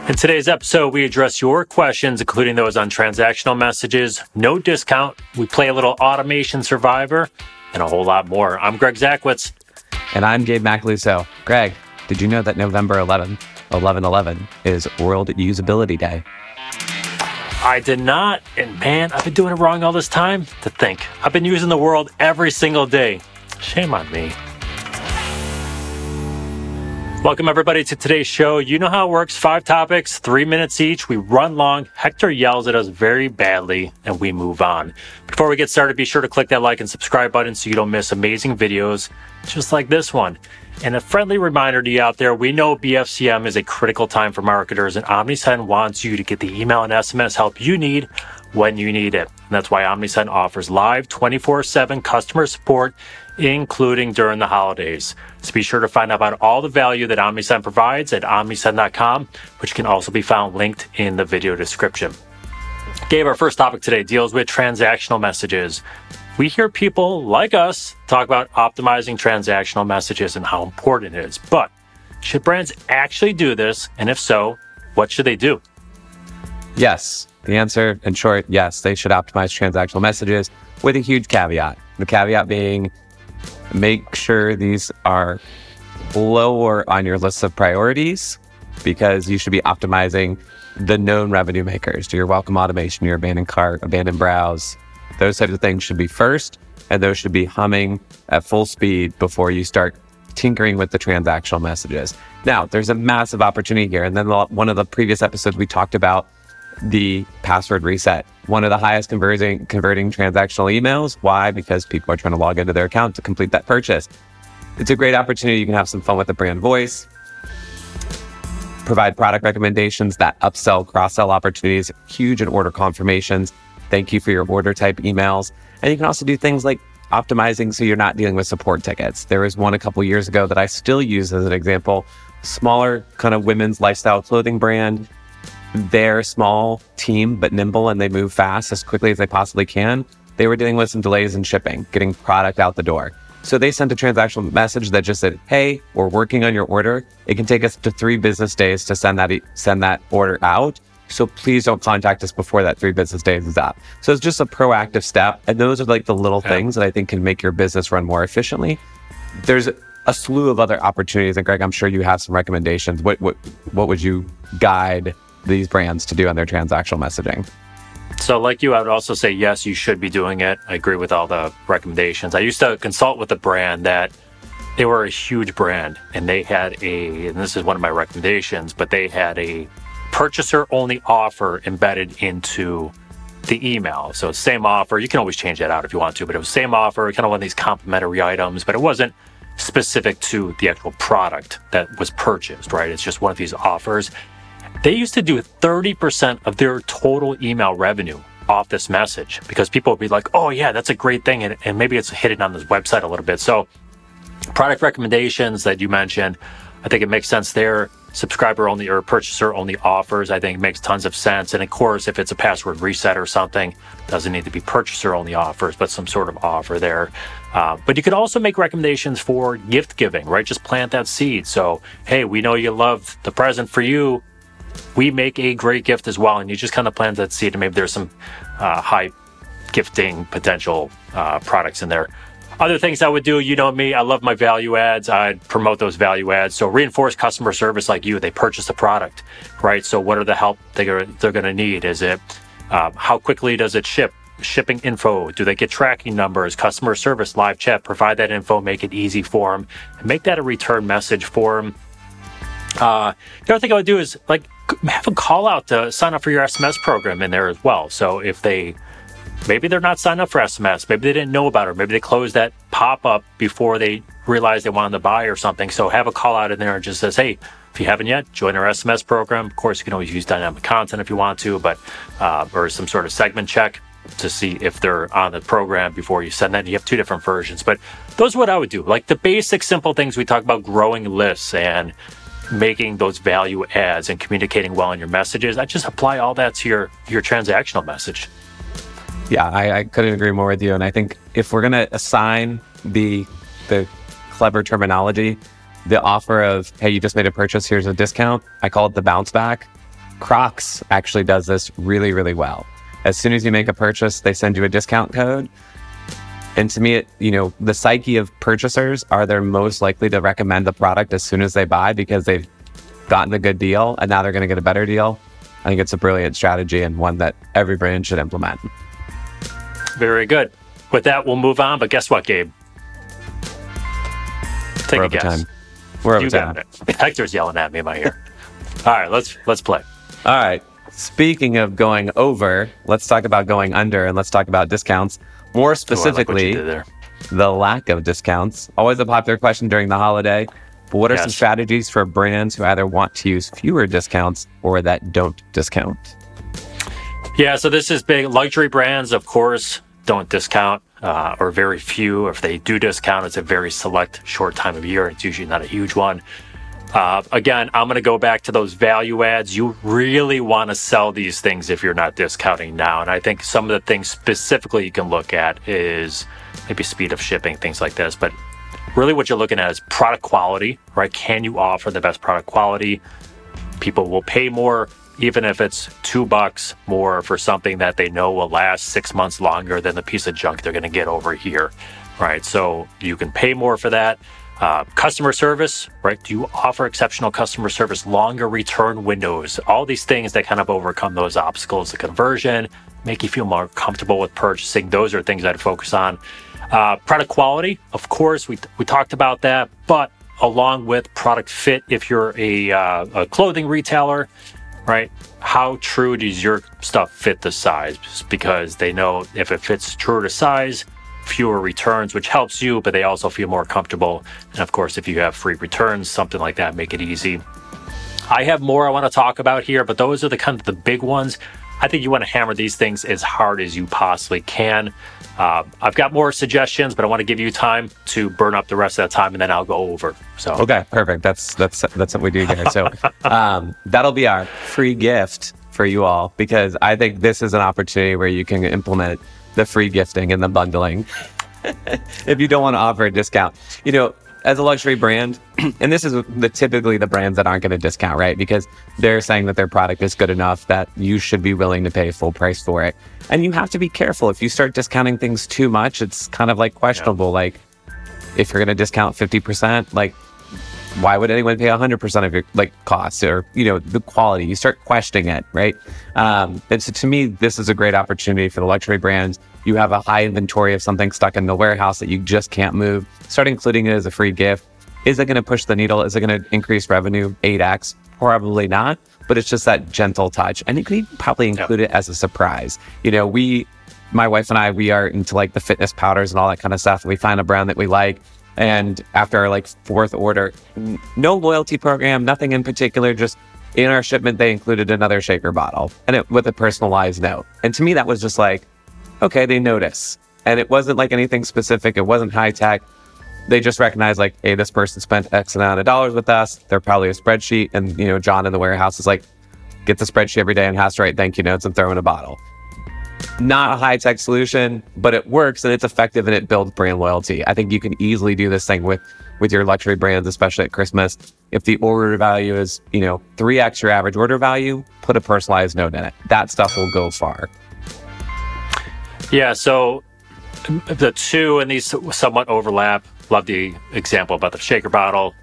In today's episode, we address your questions, including those on transactional messages, no discount, we play a little automation survivor, and a whole lot more. I'm Greg Zackwitz. And I'm Gabe Macaluso. Greg, did you know that November 11/11 is World Usability Day? I did not, and man, I've been doing it wrong all this time. To think, I've been using the world every single day. Shame on me. Welcome, everybody, to today's show. You know how it works. 5 topics, 3 minutes each. We run long. Hector yells at us very badly, and we move on. Before we get started, be sure to click that like and subscribe button so you don't miss amazing videos just like this one. And a friendly reminder to you out there, we know BFCM is a critical time for marketers, and Omnisend wants you to get the email and SMS help you need when you need it. And that's why Omnisend offers live 24/7 customer support, including during the holidays. So be sure to find out about all the value that Omnisend provides at omnisend.com, which can also be found linked in the video description. Gabe, our first topic today deals with transactional messages. We hear people like us talk about optimizing transactional messages and how important it is. But should brands actually do this? And if so, what should they do? Yes. The answer, in short, yes, they should optimize transactional messages with a huge caveat. The caveat being, make sure these are lower on your list of priorities, because you should be optimizing the known revenue makers. Do your welcome automation, your abandoned cart, abandoned browse. Those types of things should be first, and those should be humming at full speed before you start tinkering with the transactional messages. Now, there's a massive opportunity here. And then one of the previous episodes, we talked about the password reset, one of the highest converting transactional emails. Why? Because people are trying to log into their account to complete that purchase. It's a great opportunity. You can have some fun with the brand voice, provide product recommendations, that upsell, cross-sell opportunities, huge in order confirmations. Thank you for your order type emails. And you can also do things like optimizing so you're not dealing with support tickets. There was one a couple years ago that I still use as an example, smaller kind of women's lifestyle clothing brand. They're a small team, but nimble, and they move fast as quickly as they possibly can. They were dealing with some delays in shipping, getting product out the door. So they sent a transactional message that just said, hey, we're working on your order. It can take us to 3 business days to send that order out. So please don't contact us before that 3 business days is up. So it's just a proactive step. And those are like the little things that I think can make your business run more efficiently. There's a slew of other opportunities. And Greg, I'm sure you have some recommendations. What would you guide these brands to do on their transactional messaging? So like you, I would also say, yes, you should be doing it. I agree with all the recommendations. I used to consult with a brand that they were a huge brand, and they had and this is one of my recommendations, but they had a purchaser only offer embedded into the email. So same offer, you can always change that out if you want to, but it was same offer, kind of one of these complimentary items, but it wasn't specific to the actual product that was purchased, right? It's just one of these offers. They used to do 30% of their total email revenue off this message, because people would be like, oh yeah, that's a great thing. And maybe it's hidden on this website a little bit. So product recommendations that you mentioned, I think it makes sense there. Subscriber only or purchaser only offers, I think makes tons of sense. And of course, if it's a password reset or something, doesn't need to be purchaser only offers, but some sort of offer there. But you could also make recommendations for gift giving, right? Just plant that seed. So, hey, we know you love the present for you. We make a great gift as well. And you just kind of plant that seed, and maybe there's some high gifting potential products in there. Other things I would do, you know me, I love my value adds. I'd promote those value adds. So reinforce customer service like you. They purchased a product, right? So what are the help they're going to need? Is it how quickly does it ship? Shipping info. Do they get tracking numbers? Customer service, live chat. Provide that info. Make it easy for them. And make that a return message for them. The other thing I would do is like have a call out to sign up for your SMS program in there as well. So if maybe they're not signed up for SMS, maybe they didn't know about it, maybe they closed that pop-up before they realized they wanted to buy or something. So have a call out in there and just says, hey, if you haven't yet, join our SMS program. Of course, you can always use dynamic content if you want to, but or some sort of segment check to see if they're on the program before you send that. You have 2 different versions, but those are what I would do. Like the basic, simple things we talk about, growing lists and making those value adds and communicating well in your messages. I just apply all that to your transactional message. Yeah, I couldn't agree more with you. And I think if we're going to assign the clever terminology, the offer of, hey, you just made a purchase, here's a discount, I call it the bounce back. Crocs actually does this really, really well. As soon as you make a purchase, they send you a discount code. And to me, the psyche of purchasers are they're most likely to recommend the product as soon as they buy because they've gotten a good deal and now they're going to get a better deal. I think it's a brilliant strategy and one that every brand should implement. Very good. With that, we'll move on. But guess what, Gabe? Take a guess. We're over time. Hector's yelling at me in my ear. All right, let's play. All right. Speaking of going over, let's talk about going under and let's talk about discounts. More specifically, the lack of discounts. Always a popular question during the holiday. But what are some strategies for brands who either want to use fewer discounts or that don't discount? Yeah, so this is big. Luxury brands, of course, don't discount or very few. If they do discount, it's a very select short time of year. It's usually not a huge one. Again, I'm going to go back to those value adds. You really want to sell these things if you're not discounting now. And I think some of the things specifically you can look at is maybe speed of shipping, things like this. But really what you're looking at is product quality, right? Can you offer the best product quality? People will pay more, even if it's $2 more for something that they know will last 6 months longer than the piece of junk they're going to get over here, right? So you can pay more for that. Customer service, right? Do you offer exceptional customer service, longer return windows, all these things that kind of overcome those obstacles, the conversion, make you feel more comfortable with purchasing. Those are things I'd focus on. Product quality, of course, we talked about that, but along with product fit, if you're a clothing retailer, right? How true does your stuff fit the size? Because they know if it fits true to size, fewer returns, which helps you, but they also feel more comfortable. And of course, if you have free returns, something like that, make it easy. I have more I want to talk about here, but those are the kind of the big ones. I think you want to hammer these things as hard as you possibly can. I've got more suggestions, but I want to give you time to burn up the rest of that time, and then I'll go over. So okay, perfect. That's what we do here. So that'll be our free gift for you all, because I think this is an opportunity where you can implement the free gifting and the bundling. If you don't want to offer a discount, as a luxury brand, and this is typically the brands that aren't going to discount, right? Because they're saying that their product is good enough that you should be willing to pay full price for it. And you have to be careful. If you start discounting things too much, it's kind of like questionable. Yeah. Like if you're going to discount 50%, like why would anyone pay 100% of your costs or, the quality? You start questioning it, right? And so to me, this is a great opportunity for the luxury brands. You have a high inventory of something stuck in the warehouse that you just can't move. Start including it as a free gift. Is it going to push the needle? Is it going to increase revenue 8x? Probably not, but it's just that gentle touch. And you can even probably include it as a surprise. My wife and I, we are into the fitness powders and all that kind of stuff. We find a brand that we like. And after our fourth order, no loyalty program, nothing in particular, just in our shipment, they included another shaker bottle and with a personalized note. And to me, that was just okay, they notice. And it wasn't anything specific. It wasn't high tech. They just recognized hey, this person spent X amount of dollars with us. They're probably a spreadsheet. And, John in the warehouse is get the spreadsheet every day and has to write thank you notes and throw in a bottle. Not a high-tech solution, but it works and it's effective and it builds brand loyalty. I think you can easily do this thing with your luxury brands, especially at Christmas. If the order value is, 3x your average order value, put a personalized note in it. That stuff will go far. Yeah, so the two, and these somewhat overlap. Love the example about the shaker bottle.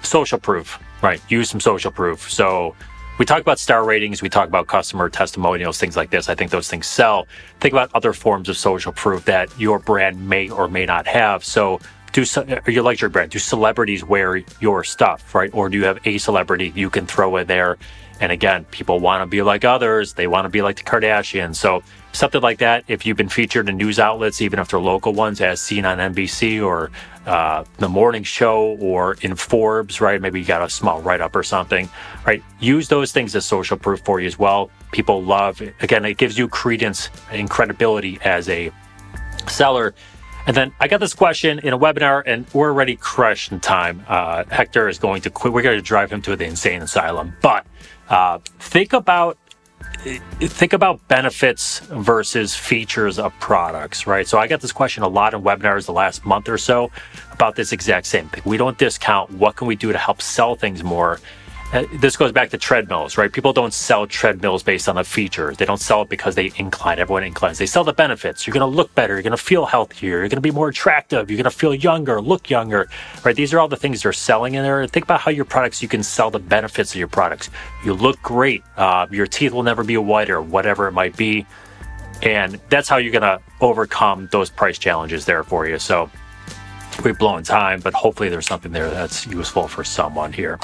Social proof, right? Use some social proof. So we talk about star ratings, we talk about customer testimonials, things like this. I think those things sell. Think about other forms of social proof that your brand may or may not have. So your luxury brand, do celebrities wear your stuff, right? Or do you have a celebrity you can throw in there? And again, people want to be like others. They want to be like the Kardashians. So something like that, if you've been featured in news outlets, even if they're local ones, as seen on NBC or the morning show or in Forbes, right? Maybe you got a small write-up or something, right? Use those things as social proof for you as well. People love, again, it gives you credence and credibility as a seller. And then I got this question in a webinar, and we're already crushed in time. Hector is going to quit. We're going to drive him to the insane asylum. But think about benefits versus features of products, right? So I got this question a lot in webinars the last month or so about this exact same thing. We don't discount. What can we do to help sell things more? This goes back to treadmills, right? People don't sell treadmills based on a feature. They don't sell it because they incline. Everyone inclines. They sell the benefits. You're going to look better. You're going to feel healthier. You're going to be more attractive. You're going to feel younger, look younger, right? These are all the things they're selling in there. Think about how your products, you can sell the benefits of your products. You look great. Your teeth will never be whiter, whatever it might be. And that's how you're going to overcome those price challenges there for you. So we've blown time, but hopefully there's something there that's useful for someone here.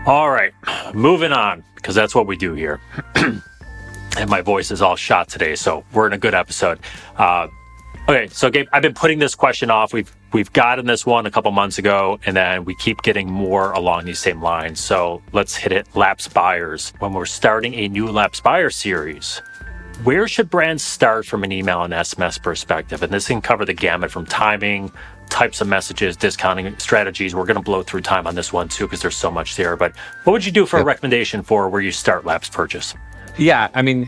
All right, moving on, because that's what we do here. And my voice is all shot today, so we're in a good episode. Okay, so Gabe, I've been putting this question off. We've gotten this one a couple months ago, and then we keep getting more along these same lines. So let's hit it. Lapsed buyers. When we're starting a new lapsed buyer series, where should brands start from an email and SMS perspective? And this can cover the gamut from timing, types of messages, discounting strategies. We're going to blow through time on this one too, because there's so much there. But what would you do for a recommendation for where you start lapsed purchase? Yeah, I mean,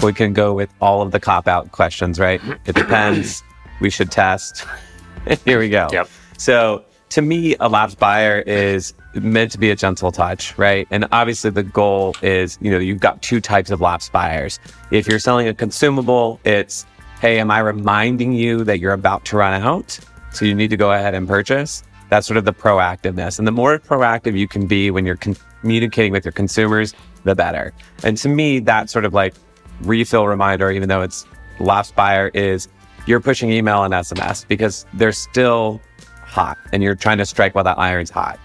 we can go with all of the cop-out questions, right? It depends. We should test. Here we go. Yep. So to me, a lapsed buyer is meant to be a gentle touch, right? And obviously the goal is, you've got two types of lapsed buyers. If you're selling a consumable, it's, hey, am I reminding you that you're about to run out? So you need to go ahead and purchase. That's sort of the proactiveness. And the more proactive you can be when you're communicating with your consumers, the better. And to me, that sort of like refill reminder, even though it's lapsed buyer, is you're pushing email and SMS because they're still hot and you're trying to strike while that iron's hot.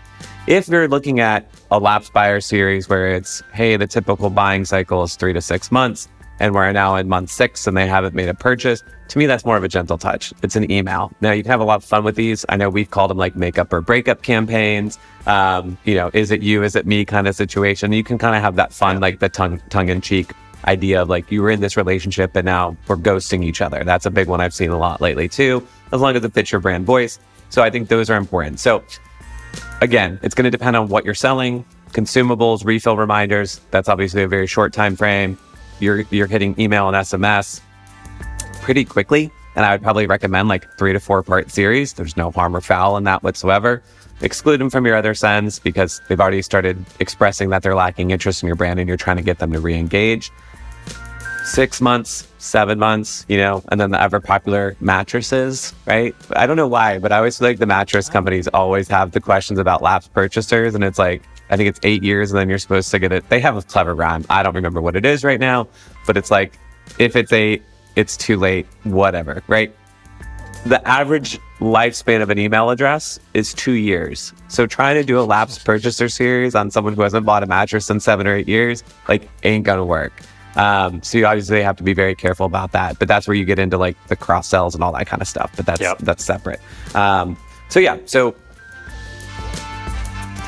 If you're looking at a lapsed buyer series where it's, hey, the typical buying cycle is 3 to 6 months, and we're now in month 6 and they haven't made a purchase, to me, that's more of a gentle touch. It's an email. Now, you can have a lot of fun with these. I know we've called them like makeup or breakup campaigns. Is it you, is it me kind of situation. You can kind of have that fun, like the tongue-in-cheek idea of like, you were in this relationship and now we're ghosting each other. That's a big one I've seen a lot lately too, as long as it fits your brand voice. So I think those are important. So again, it's going to depend on what you're selling. Consumables, refill reminders, that's obviously a very short time frame. You're hitting email and SMS pretty quickly. And I would probably recommend like 3 to 4 part series. There's no harm or foul in that whatsoever. Exclude them from your other sends because they've already started expressing that they're lacking interest in your brand and you're trying to get them to re-engage. 6 months, 7 months, and then the ever popular mattresses, right? I don't know why, but I always feel like the mattress companies always have the questions about lapsed purchasers. And it's like, I think it's 8 years and then you're supposed to get it. They have a clever rhyme. I don't remember what it is right now, but it's like, if it's 8, it's too late, whatever, right? The average lifespan of an email address is 2 years. So trying to do a lapsed purchaser series on someone who hasn't bought a mattress in 7 or 8 years, like ain't gonna work. So you obviously have to be very careful about that, but that's where you get into like the cross sells and all that kind of stuff, but that's separate. So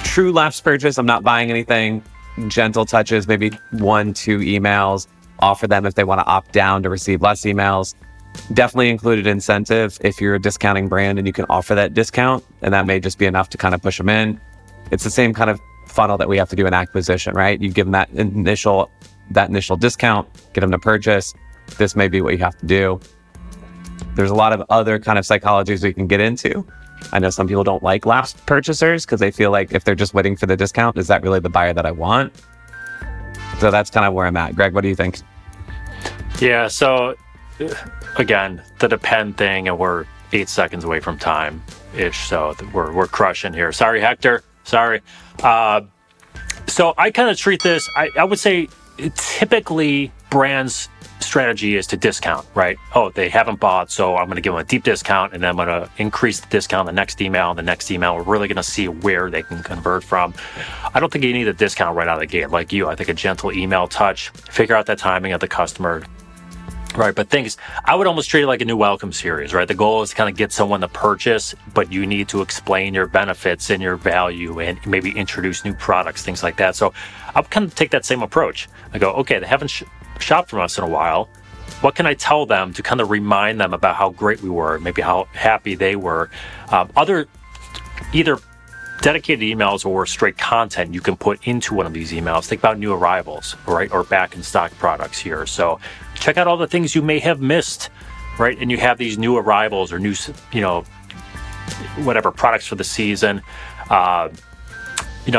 true lapsed purchase, I'm not buying anything. Gentle touches, maybe 1, 2 emails, offer them if they want to opt down to receive less emails. Definitely included incentive if you're a discounting brand and you can offer that discount, and that may just be enough to kind of push them in. It's the same kind of funnel that we have to do in acquisition, right? You give them that initial discount, get them to purchase. This may be what you have to do. There's a lot of other kind of psychologies we can get into. I know some people don't like lapsed purchasers because they feel like if they're just waiting for the discount, is that really the buyer that I want? So that's kind of where I'm at. Greg, what do you think? Yeah, so again, the depend thing, and we're 8 seconds away from time-ish, so we're crushing here. Sorry, Hector. Sorry. So I kind of treat this, I would say typically brands' strategy is to discount, right? Oh, they haven't bought, so I'm going to give them a deep discount, and then I'm going to increase the discount in the next email, and the next email. We're really going to see where they can convert from. I don't think you need a discount right out of the gate. Like you, I think a gentle email touch, figure out that timing of the customer, right? But I would almost treat it like a new welcome series, right? The goal is to kind of get someone to purchase, but you need to explain your benefits and your value and maybe introduce new products, things like that. So I'll kind of take that same approach. I go, okay, they haven't shopped from us in a while. What can I tell them to kind of remind them about how great we were, maybe how happy they were? Either dedicated emails or straight content you can put into one of these emails. Think about new arrivals, right? Or back in stock products here. So check out all the things you may have missed, right? And you have these new arrivals or new, whatever products for the season.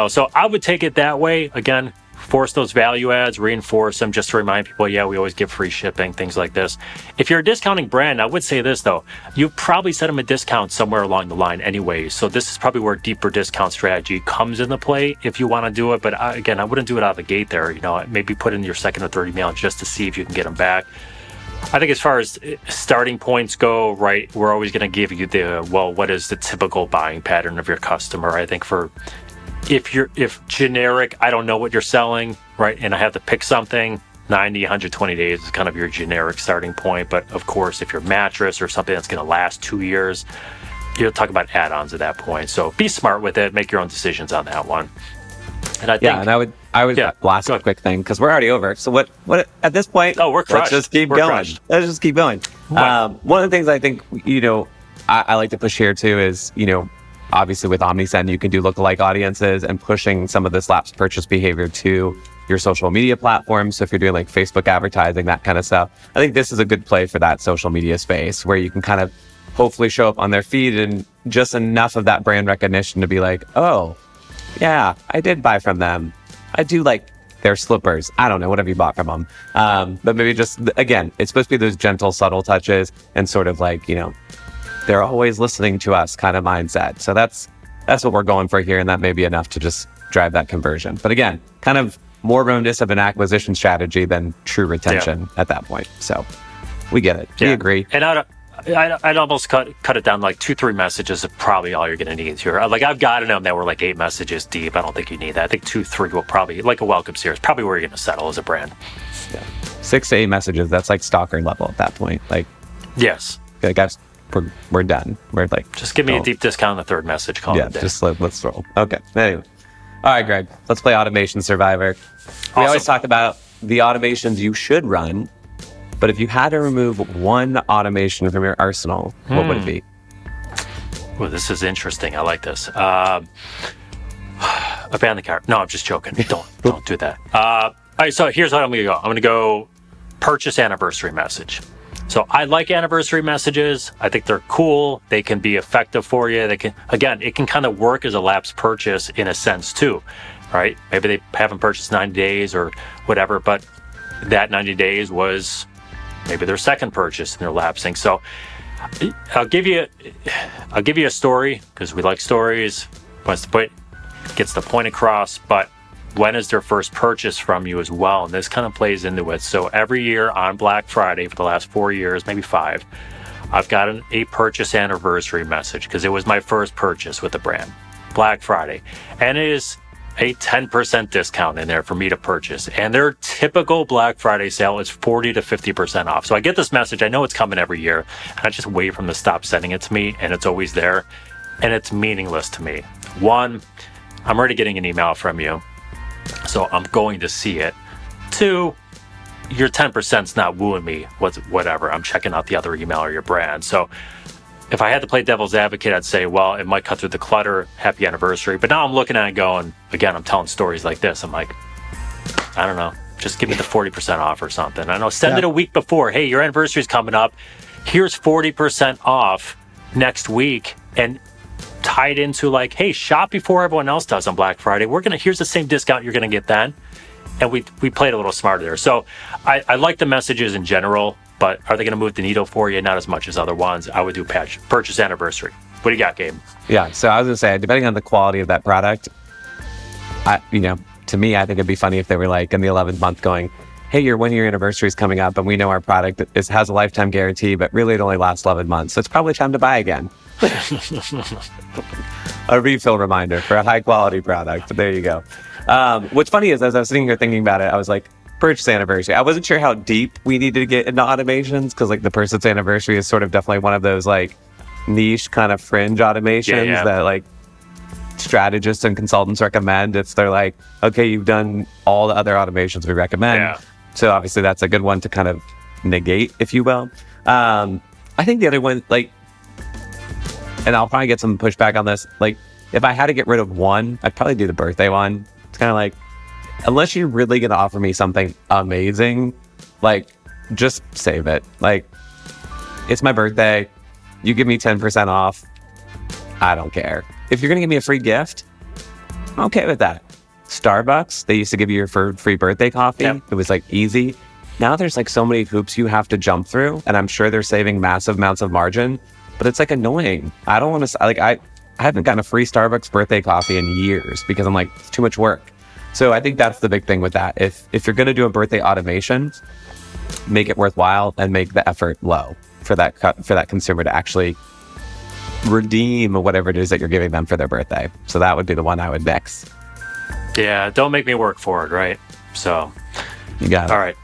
So I would take it that way. Again, force those value adds, reinforce them just to remind people, yeah, we always give free shipping, things like this. If you're a discounting brand, I would say this though, you probably set them a discount somewhere along the line anyway. So this is probably where deeper discount strategy comes into play if you want to do it. But again, I wouldn't do it out of the gate there. Maybe put in your second or third email just to see if you can get them back. I think as far as starting points go, right, we're always going to give you what is the typical buying pattern of your customer? I think if generic, I don't know what you're selling, right, and I have to pick something, 90, 120 days is kind of your generic starting point. But of course, if you're mattress or something that's going to last 2 years, you'll talk about add-ons at that point. So be smart with it, make your own decisions on that one. And I think, and I would last a quick thing because we're already over. So what at this point? Oh, we're crushed. Let's just keep going. Crushed. Let's just keep going. One of the things I think I like to push here too is obviously with Omnisend you can do lookalike audiences and pushing some of this lapsed purchase behavior to your social media platforms. So if you're doing like Facebook advertising, that kind of stuff, I think this is a good play for that social media space where you can kind of hopefully show up on their feed and just enough of that brand recognition to be like, oh, yeah, I did buy from them. I do like their slippers. I don't know, whatever you bought from them. But maybe just, again, it's supposed to be those gentle, subtle touches and sort of like, they're always listening to us kind of mindset. So that's what we're going for here. And that may be enough to just drive that conversion. But again, kind of more reminiscent of an acquisition strategy than true retention at that point. So we get it. We agree. And I'd almost cut it down to like 2-3 messages is probably all you're going to need here. Like I've gotten them that were like 8 messages deep. I don't think you need that. I think 2-3 will probably, like a welcome series, probably where you're going to settle as a brand. Yeah. 6 to 8 messages. That's like stalker level at that point. Like, yes. Like we're done. We're like, just give me a deep discount on the third message. Call it just let's roll. Okay. Anyway. All right, Greg, let's play Automation Survivor. We always talk about the automations you should run, but if you had to remove one automation from your arsenal, what would it be? Well, this is interesting. I like this. Abandon the cart. No, I'm just joking. Don't do that. All right, so here's what I'm going to go. I'm going to go purchase anniversary message. So I like anniversary messages. I think they're cool. They can be effective for you. It can kind of work as a lapsed purchase in a sense too, right? Maybe they haven't purchased 90 days or whatever, but that 90 days was maybe their second purchase and they're lapsing. So I'll give you a story because we like stories. Gets the point across, but when is their first purchase from you as well? And this kind of plays into it. So every year on Black Friday for the last 4 years, maybe 5, I've gotten a purchase anniversary message because it was my first purchase with the brand, Black Friday. And it is a 10% discount in there for me to purchase. And their typical Black Friday sale is 40 to 50% off. So I get this message. I know it's coming every year. And I just wait for them to stop sending it to me. And it's always there. And it's meaningless to me. 1, I'm already getting an email from you, so I'm going to see it. 2, your 10%'s not wooing me, whatever. I'm checking out the other email or your brand. So if I had to play devil's advocate, I'd say, well, it might cut through the clutter, happy anniversary. But now I'm looking at it going, again, I'm telling stories like this. I'm like, I don't know, just give me the 40% off or something. I know, send it a week before. Hey, your anniversary's coming up. Here's 40% off next week. And tied into like, hey, shop before everyone else does on Black Friday. Here's the same discount you're gonna get then. And we played a little smarter there. So I like the messages in general, but are they gonna move the needle for you? Not as much as other ones. I would do purchase anniversary. What do you got, Gabe? Yeah, so I was gonna say, depending on the quality of that product, to me, I think it'd be funny if they were like in the 11th month going, hey, your 1-year anniversary is coming up and we know our product has a lifetime guarantee, but really it only lasts 11 months. So it's probably time to buy again. A refill reminder for a high quality product. There you go. What's funny is as I was sitting here thinking about it, I was like, purchase anniversary. I wasn't sure how deep we needed to get into automations because like the person's anniversary is sort of definitely one of those like niche kind of fringe automations that like strategists and consultants recommend if they're like, okay, you've done all the other automations we recommend. Yeah. So obviously that's a good one to kind of negate, if you will. I think the other one, like, and I'll probably get some pushback on this. Like, if I had to get rid of one, I'd probably do the birthday one. It's kind of like, unless you're really going to offer me something amazing, like, just save it. Like, it's my birthday. You give me 10% off. I don't care. If you're going to give me a free gift, I'm okay with that. Starbucks, they used to give you your free birthday coffee. Yep. It was like easy. Now there's like so many hoops you have to jump through, and I'm sure they're saving massive amounts of margin, but it's like annoying. I don't want to, like, I haven't gotten a free Starbucks birthday coffee in years because I'm like, it's too much work. So I think that's the big thing with that. If you're going to do a birthday automation, make it worthwhile and make the effort low for that consumer to actually redeem whatever it is that you're giving them for their birthday. So that would be the one I would mix. Yeah, don't make me work for it, right? So, you got it. All right.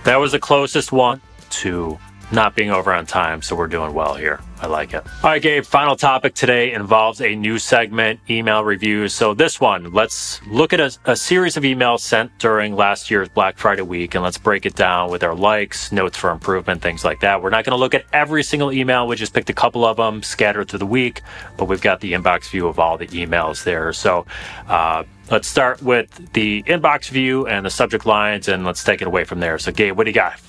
That was the closest one to not being over on time, so we're doing well here. I like it. All right, Gabe, final topic today involves a new segment, email reviews. So this one, let's look at a series of emails sent during last year's Black Friday week, and let's break it down with our likes, notes for improvement, things like that. We're not going to look at every single email. We just picked a couple of them scattered through the week, but we've got the inbox view of all the emails there. So let's start with the inbox view and the subject lines, and let's take it away from there. So Gabe, what do you got?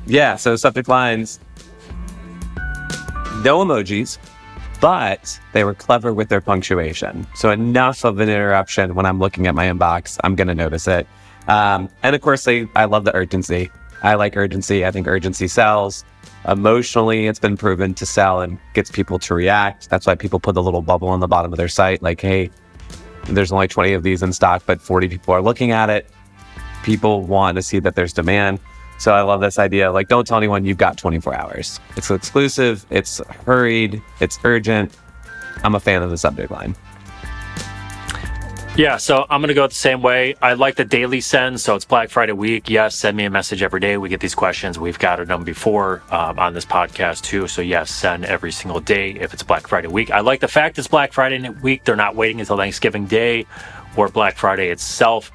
Yeah, so subject lines, no emojis, but they were clever with their punctuation. So enough of an interruption when I'm looking at my inbox, I'm going to notice it. And of course, I love the urgency. I like urgency. I think urgency sells. Emotionally, it's been proven to sell and gets people to react. That's why people put the little bubble on the bottom of their site, like, hey, there's only 20 of these in stock, but 40 people are looking at it. People want to see that there's demand. So I love this idea. Like, don't tell anyone you've got 24 hours. It's exclusive. It's hurried. It's urgent. I'm a fan of the subject line. Yeah, so I'm going to go the same way. I like the daily send. So it's Black Friday week. Yes, send me a message every day. We get these questions. We've gotten them before on this podcast too. So yes, send every single day if it's Black Friday week. I like the fact it's Black Friday week. They're not waiting until Thanksgiving Day or Black Friday itself.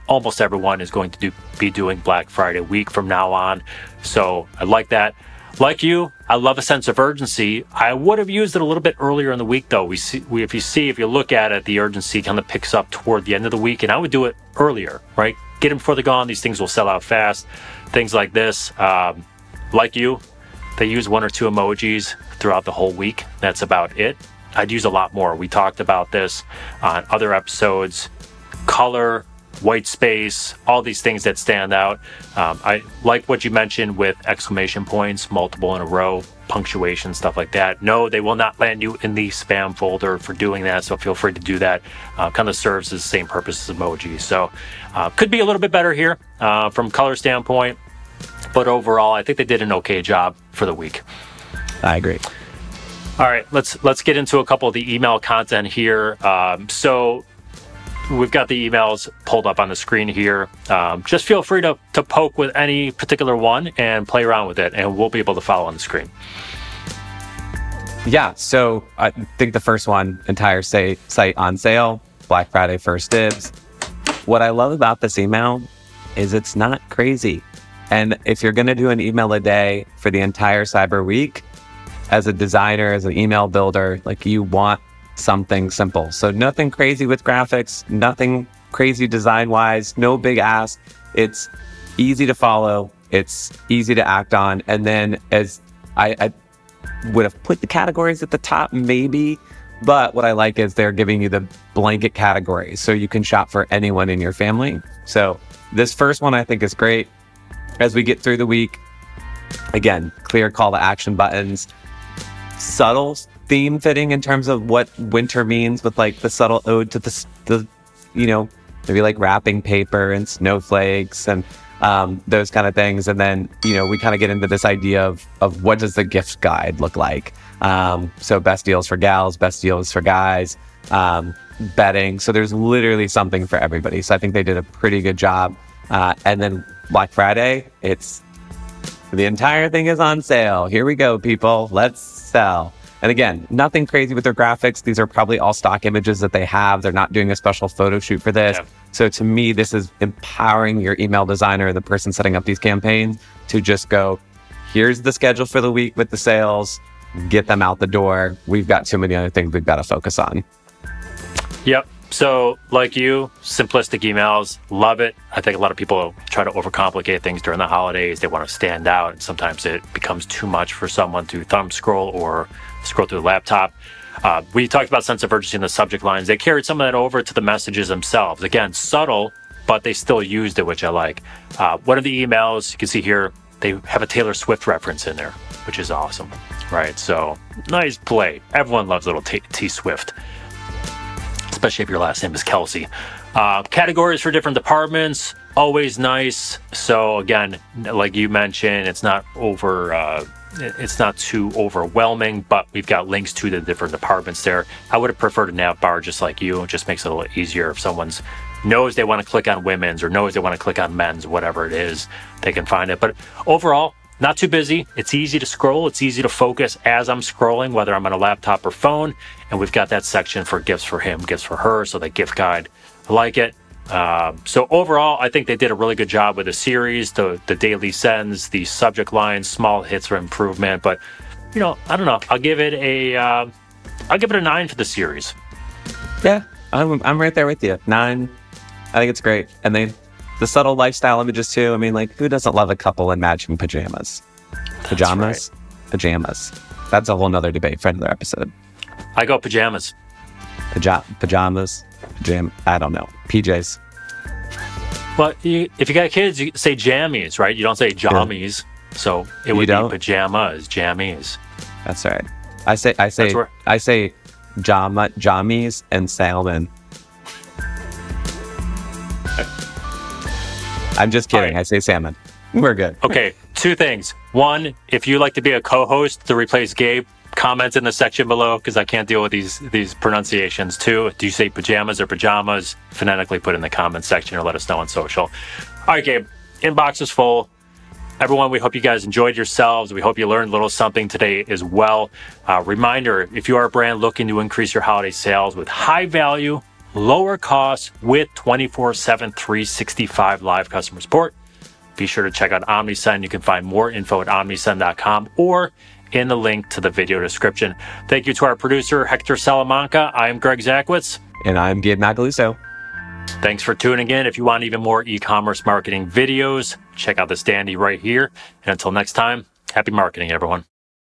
Almost everyone is going to be doing Black Friday week from now on. So I like that. Like you, I love a sense of urgency. I would have used it a little bit earlier in the week, though. If you look at it, the urgency kind of picks up toward the end of the week, and I would do it earlier, right? Get them before they're gone. These things will sell out fast. Things like this. Like you, they use one or two emojis throughout the whole week. That's about it. I'd use a lot more. We talked about this on other episodes. Color, white space, all these things that stand out. I like what you mentioned with exclamation points, multiple in a row, punctuation, stuff like that. No, they will not land you in the spam folder for doing that, so feel free to do that. Kind of serves as the same purpose as emojis. So could be a little bit better here from color standpoint, but overall, I think they did an okay job for the week. I agree. All right, let's get into a couple of the email content here. So we've got the emails pulled up on the screen here. Just feel free to poke with any particular one and play around with it, and we'll be able to follow on the screen. Yeah, so I think the first one, entire site on sale, Black Friday first dibs. What I love about this email is it's not crazy. And if you're going to do an email a day for the entire Cyber Week, as a designer, as an email builder, like, you want something simple. So nothing crazy with graphics, nothing crazy design-wise, no big ask. It's easy to follow. It's easy to act on. And then as I would have put the categories at the top, maybe, but what I like is they're giving you the blanket categories so you can shop for anyone in your family. So this first one I think is great. As we get through the week, again, clear call to action buttons, subtle theme fitting in terms of what winter means with like the subtle ode to the maybe like wrapping paper and snowflakes and those kind of things. And then, we kind of get into this idea of what does the gift guide look like? So best deals for gals, best deals for guys, betting. So there's literally something for everybody. So I think they did a pretty good job. And then Black Friday, the entire thing is on sale. Here we go, people. Let's sell. And again, nothing crazy with their graphics. These are probably all stock images that they have. They're not doing a special photo shoot for this. Yeah. So to me, this is empowering your email designer, the person setting up these campaigns, to just go, here's the schedule for the week with the sales, get them out the door. We've got too many other things we've got to focus on. Yep. So like you, simplistic emails, love it. I think a lot of people try to overcomplicate things during the holidays. They want to stand out, and sometimes it becomes too much for someone to thumb scroll or scroll through the laptop. We talked about sense of urgency in the subject lines. They carried some of that over to the messages themselves. Again, subtle, but they still used it, which I like. One of the emails, you can see here, they have a Taylor Swift reference in there, which is awesome, right? So nice play. Everyone loves little T Swift, especially if your last name is Kelsey. Categories for different departments, always nice. So again, like you mentioned, it's not too overwhelming, but we've got links to the different departments there. I would have preferred a nav bar just like you. It just makes it a little easier if someone's knows they want to click on women's or knows they want to click on men's, whatever it is, they can find it. But overall, not too busy. It's easy to scroll. It's easy to focus as I'm scrolling, whether I'm on a laptop or phone. And we've got that section for gifts for him, gifts for her. So the gift guide, I like it. So overall, I think they did a really good job with the series, the daily sends, the subject lines, small hits for improvement. But, you know, I don't know. I'll give it a 9 for the series. Yeah, I'm right there with you. 9. I think it's great. And the subtle lifestyle images too. I mean, like, who doesn't love a couple in matching pajamas? Pajamas? Right. Pajamas. That's a whole nother debate for another episode. I go pajamas. Pajamas. I don't know. PJs. But if you got kids, you say jammies, right? You don't say jammies. Yeah. So it would be pajamas, jammies. That's right. I say jammies and salmon. I'm just kidding. Right. I say salmon. We're good. Okay, 2 things. 1, if you like to be a co-host to replace Gabe, comment in the section below because I can't deal with these pronunciations. 2, do you say pajamas or pajamas? Phonetically put in the comments section or let us know on social. All right, Gabe, inbox is full. Everyone, we hope you guys enjoyed yourselves. We hope you learned a little something today as well. Reminder, if you are a brand looking to increase your holiday sales with high value, lower costs with 24/7, 365 live customer support, be sure to check out Omnisend. You can find more info at omnisend.com or in the link to the video description. Thank you to our producer, Hector Salamanca. I am Greg Zakwitz. And I'm Gabe Macaluso. Thanks for tuning in. If you want even more e-commerce marketing videos, check out this dandy right here. And until next time, happy marketing, everyone.